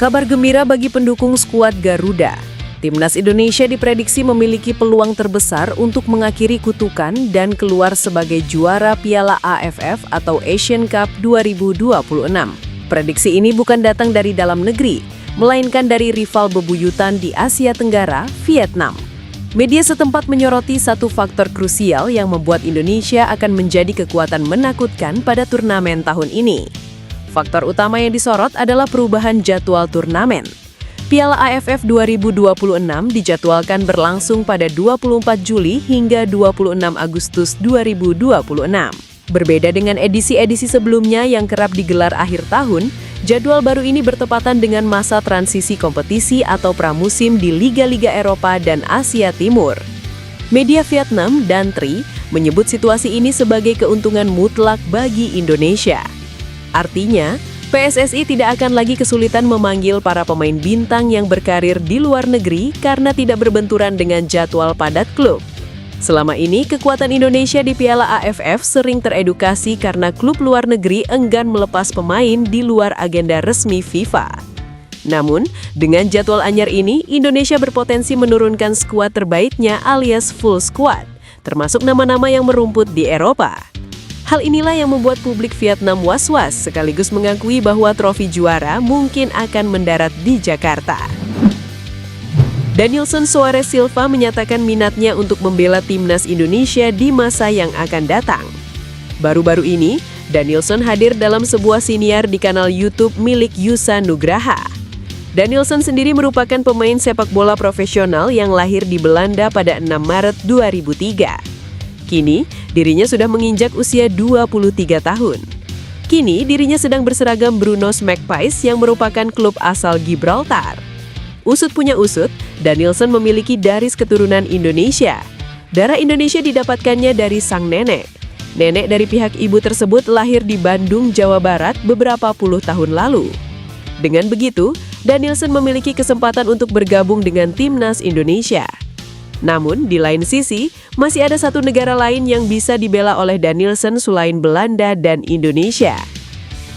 Kabar gembira bagi pendukung skuad Garuda. Timnas Indonesia diprediksi memiliki peluang terbesar untuk mengakhiri kutukan dan keluar sebagai juara Piala AFF atau Asian Cup 2026. Prediksi ini bukan datang dari dalam negeri, melainkan dari rival bebuyutan di Asia Tenggara, Vietnam. Media setempat menyoroti satu faktor krusial yang membuat Indonesia akan menjadi kekuatan menakutkan pada turnamen tahun ini. Faktor utama yang disorot adalah perubahan jadwal turnamen. Piala AFF 2026 dijadwalkan berlangsung pada 24 Juli hingga 26 Agustus 2026. Berbeda dengan edisi-edisi sebelumnya yang kerap digelar akhir tahun, jadwal baru ini bertepatan dengan masa transisi kompetisi atau pramusim di liga-liga Eropa dan Asia Timur. Media Vietnam dan Tri menyebut situasi ini sebagai keuntungan mutlak bagi Indonesia. Artinya, PSSI tidak akan lagi kesulitan memanggil para pemain bintang yang berkarir di luar negeri karena tidak berbenturan dengan jadwal padat klub. Selama ini, kekuatan Indonesia di Piala AFF sering teredukasi karena klub luar negeri enggan melepas pemain di luar agenda resmi FIFA. Namun, dengan jadwal anyar ini, Indonesia berpotensi menurunkan skuad terbaiknya alias full squad, termasuk nama-nama yang merumput di Eropa. Hal inilah yang membuat publik Vietnam was-was sekaligus mengakui bahwa trofi juara mungkin akan mendarat di Jakarta. Danielson Soares Silva menyatakan minatnya untuk membela timnas Indonesia di masa yang akan datang. Baru-baru ini, Danielson hadir dalam sebuah siniar di kanal YouTube milik Yusa Nugraha. Danielson sendiri merupakan pemain sepak bola profesional yang lahir di Belanda pada 6 Maret 2003. Kini, dirinya sudah menginjak usia 23 tahun. Kini, dirinya sedang berseragam Brunos Magpies yang merupakan klub asal Gibraltar. Usut punya usut, Danielson memiliki garis keturunan Indonesia. Darah Indonesia didapatkannya dari sang nenek. Nenek dari pihak ibu tersebut lahir di Bandung, Jawa Barat beberapa puluh tahun lalu. Dengan begitu, Danielson memiliki kesempatan untuk bergabung dengan timnas Indonesia. Namun, di lain sisi, masih ada satu negara lain yang bisa dibela oleh Danielson selain Belanda dan Indonesia.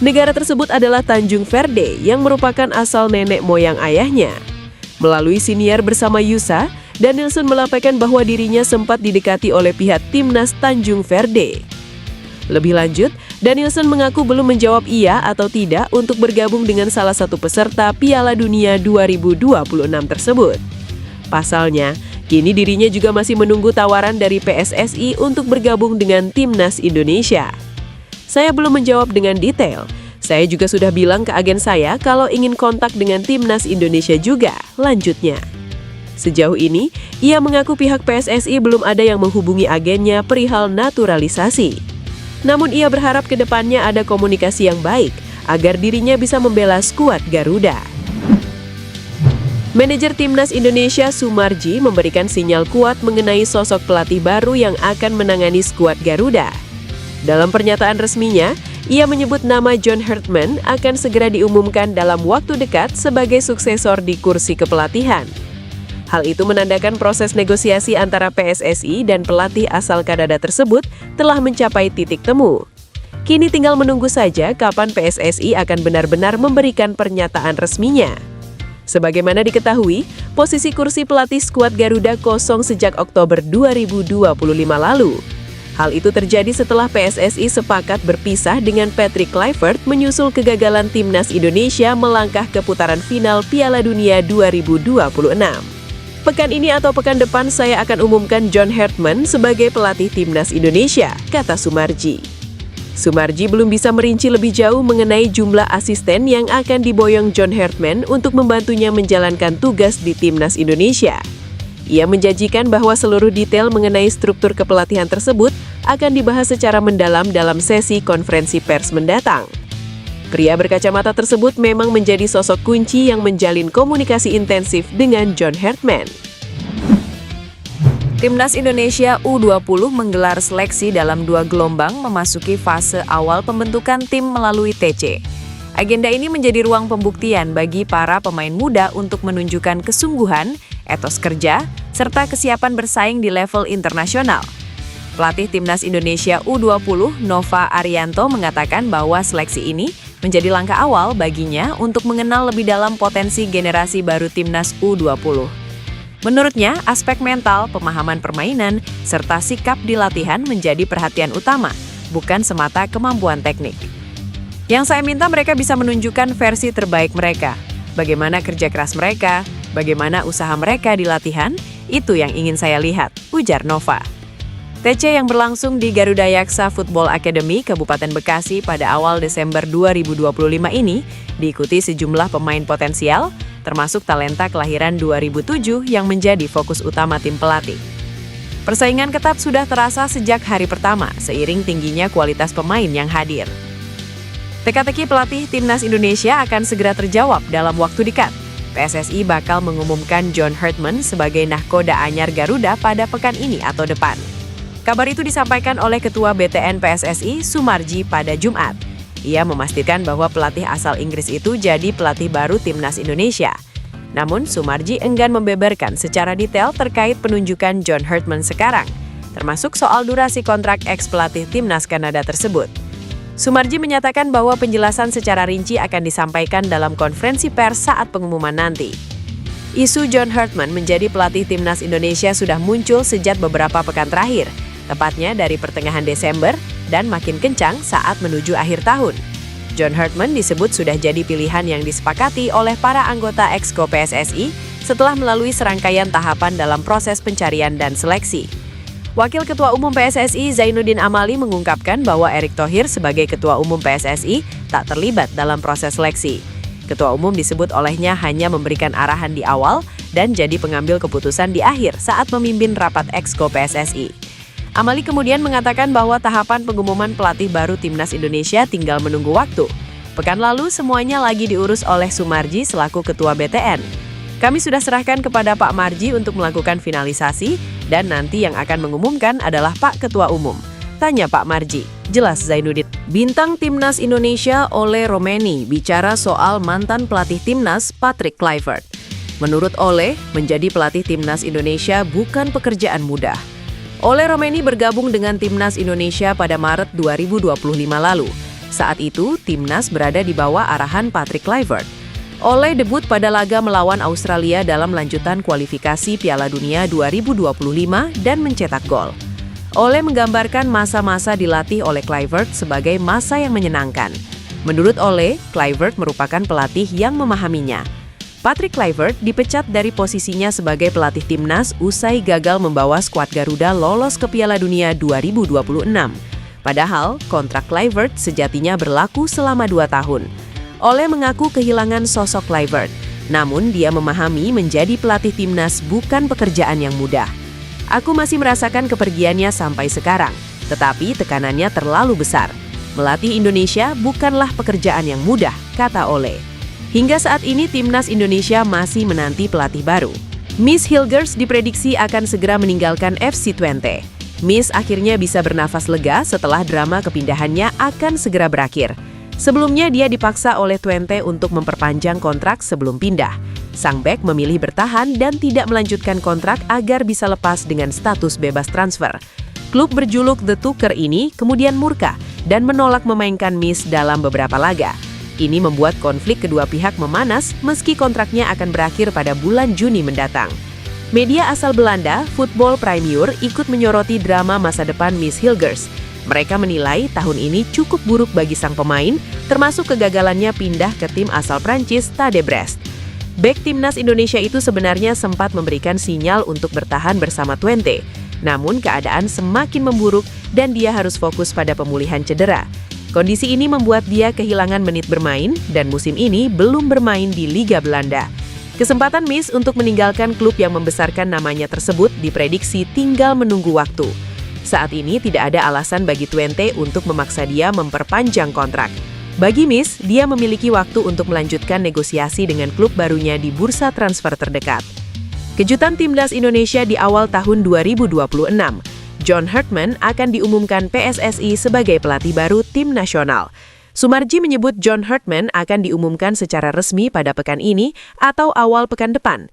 Negara tersebut adalah Tanjung Verde yang merupakan asal nenek moyang ayahnya. Melalui siniar bersama Yusa, Danielson melaporkan bahwa dirinya sempat didekati oleh pihak timnas Tanjung Verde. Lebih lanjut, Danielson mengaku belum menjawab iya atau tidak untuk bergabung dengan salah satu peserta Piala Dunia 2026 tersebut. Pasalnya, kini dirinya juga masih menunggu tawaran dari PSSI untuk bergabung dengan timnas Indonesia. Saya belum menjawab dengan detail. Saya juga sudah bilang ke agen saya kalau ingin kontak dengan timnas Indonesia juga, lanjutnya. Sejauh ini, ia mengaku pihak PSSI belum ada yang menghubungi agennya perihal naturalisasi. Namun ia berharap ke depannya ada komunikasi yang baik agar dirinya bisa membela skuad Garuda. Manajer Timnas Indonesia Sumarji memberikan sinyal kuat mengenai sosok pelatih baru yang akan menangani skuad Garuda. Dalam pernyataan resminya, ia menyebut nama John Hartman akan segera diumumkan dalam waktu dekat sebagai suksesor di kursi kepelatihan. Hal itu menandakan proses negosiasi antara PSSI dan pelatih asal Kanada tersebut telah mencapai titik temu. Kini tinggal menunggu saja kapan PSSI akan benar-benar memberikan pernyataan resminya. Sebagaimana diketahui, posisi kursi pelatih skuad Garuda kosong sejak Oktober 2025 lalu. Hal itu terjadi setelah PSSI sepakat berpisah dengan Patrick Kluivert menyusul kegagalan timnas Indonesia melangkah ke putaran final Piala Dunia 2026. Pekan ini atau pekan depan saya akan umumkan John Hartman sebagai pelatih timnas Indonesia, kata Sumarji. Sumarji belum bisa merinci lebih jauh mengenai jumlah asisten yang akan diboyong John Hartman untuk membantunya menjalankan tugas di timnas Indonesia. Ia menjanjikan bahwa seluruh detail mengenai struktur kepelatihan tersebut akan dibahas secara mendalam dalam sesi konferensi pers mendatang. Pria berkacamata tersebut memang menjadi sosok kunci yang menjalin komunikasi intensif dengan John Hartman. Timnas Indonesia U20 menggelar seleksi dalam 2 gelombang memasuki fase awal pembentukan tim melalui TC. Agenda ini menjadi ruang pembuktian bagi para pemain muda untuk menunjukkan kesungguhan, etos kerja, serta kesiapan bersaing di level internasional. Pelatih Timnas Indonesia U20, Nova Arianto, mengatakan bahwa seleksi ini menjadi langkah awal baginya untuk mengenal lebih dalam potensi generasi baru timnas U20. Menurutnya, aspek mental, pemahaman permainan, serta sikap di latihan menjadi perhatian utama, bukan semata kemampuan teknik. Yang saya minta mereka bisa menunjukkan versi terbaik mereka. Bagaimana kerja keras mereka, bagaimana usaha mereka di latihan, itu yang ingin saya lihat, ujar Nova. TC yang berlangsung di Garuda Yaksa Football Academy, Kabupaten Bekasi pada awal Desember 2025 ini diikuti sejumlah pemain potensial, termasuk talenta kelahiran 2007 yang menjadi fokus utama tim pelatih. Persaingan ketat sudah terasa sejak hari pertama, seiring tingginya kualitas pemain yang hadir. Teka-teki pelatih Timnas Indonesia akan segera terjawab dalam waktu dekat. PSSI bakal mengumumkan John Hartman sebagai nahkoda anyar Garuda pada pekan ini atau depan. Kabar itu disampaikan oleh Ketua BTN PSSI, Sumarji, pada Jumat. Ia memastikan bahwa pelatih asal Inggris itu jadi pelatih baru Timnas Indonesia. Namun, Sumarji enggan membeberkan secara detail terkait penunjukan John Hartman sekarang, termasuk soal durasi kontrak ex-pelatih Timnas Kanada tersebut. Sumarji menyatakan bahwa penjelasan secara rinci akan disampaikan dalam konferensi pers saat pengumuman nanti. Isu John Hartman menjadi pelatih Timnas Indonesia sudah muncul sejak beberapa pekan terakhir, tepatnya dari pertengahan Desember dan makin kencang saat menuju akhir tahun. John Hartman disebut sudah jadi pilihan yang disepakati oleh para anggota Exco PSSI setelah melalui serangkaian tahapan dalam proses pencarian dan seleksi. Wakil Ketua Umum PSSI Zainuddin Amali mengungkapkan bahwa Erick Thohir sebagai Ketua Umum PSSI tak terlibat dalam proses seleksi. Ketua Umum disebut olehnya hanya memberikan arahan di awal dan jadi pengambil keputusan di akhir saat memimpin rapat Exco PSSI. Amali kemudian mengatakan bahwa tahapan pengumuman pelatih baru Timnas Indonesia tinggal menunggu waktu. Pekan lalu semuanya lagi diurus oleh Sumarji selaku Ketua BTN. Kami sudah serahkan kepada Pak Marji untuk melakukan finalisasi dan nanti yang akan mengumumkan adalah Pak Ketua Umum. Tanya Pak Marji, jelas Zainuddin. Bintang Timnas Indonesia Ole Romeni bicara soal mantan pelatih Timnas Patrick Kluivert. Menurut Ole, menjadi pelatih Timnas Indonesia bukan pekerjaan mudah. Ole Romeni bergabung dengan Timnas Indonesia pada Maret 2025 lalu. Saat itu, Timnas berada di bawah arahan Patrick Kluivert. Ole debut pada laga melawan Australia dalam lanjutan kualifikasi Piala Dunia 2025 dan mencetak gol. Ole menggambarkan masa-masa dilatih oleh Kluivert sebagai masa yang menyenangkan. Menurut Ole, Kluivert merupakan pelatih yang memahaminya. Patrick Kluivert dipecat dari posisinya sebagai pelatih Timnas usai gagal membawa skuad Garuda lolos ke Piala Dunia 2026. Padahal, kontrak Kluivert sejatinya berlaku selama 2 tahun. Ole mengaku kehilangan sosok Kluivert, namun dia memahami menjadi pelatih Timnas bukan pekerjaan yang mudah. Aku masih merasakan kepergiannya sampai sekarang, tetapi tekanannya terlalu besar. Melatih Indonesia bukanlah pekerjaan yang mudah, kata Ole. Hingga saat ini Timnas Indonesia masih menanti pelatih baru. Miss Hilgers diprediksi akan segera meninggalkan FC Twente. Miss akhirnya bisa bernafas lega setelah drama kepindahannya akan segera berakhir. Sebelumnya dia dipaksa oleh Twente untuk memperpanjang kontrak sebelum pindah. Sang bek memilih bertahan dan tidak melanjutkan kontrak agar bisa lepas dengan status bebas transfer. Klub berjuluk The Tuker ini kemudian murka dan menolak memainkan Miss dalam beberapa laga. Ini membuat konflik kedua pihak memanas meski kontraknya akan berakhir pada bulan Juni mendatang. Media asal Belanda, Football Premier, ikut menyoroti drama masa depan Miss Hilgers. Mereka menilai tahun ini cukup buruk bagi sang pemain, termasuk kegagalannya pindah ke tim asal Prancis Stade Brest. Bek Timnas Indonesia itu sebenarnya sempat memberikan sinyal untuk bertahan bersama Twente. Namun keadaan semakin memburuk dan dia harus fokus pada pemulihan cedera. Kondisi ini membuat dia kehilangan menit bermain dan musim ini belum bermain di Liga Belanda. Kesempatan Miss untuk meninggalkan klub yang membesarkan namanya tersebut diprediksi tinggal menunggu waktu. Saat ini tidak ada alasan bagi Twente untuk memaksa dia memperpanjang kontrak. Bagi Miss, dia memiliki waktu untuk melanjutkan negosiasi dengan klub barunya di bursa transfer terdekat. Kejutan Timnas Indonesia di awal tahun 2026. John Hartman akan diumumkan PSSI sebagai pelatih baru tim nasional. Sumarji menyebut John Hartman akan diumumkan secara resmi pada pekan ini atau awal pekan depan.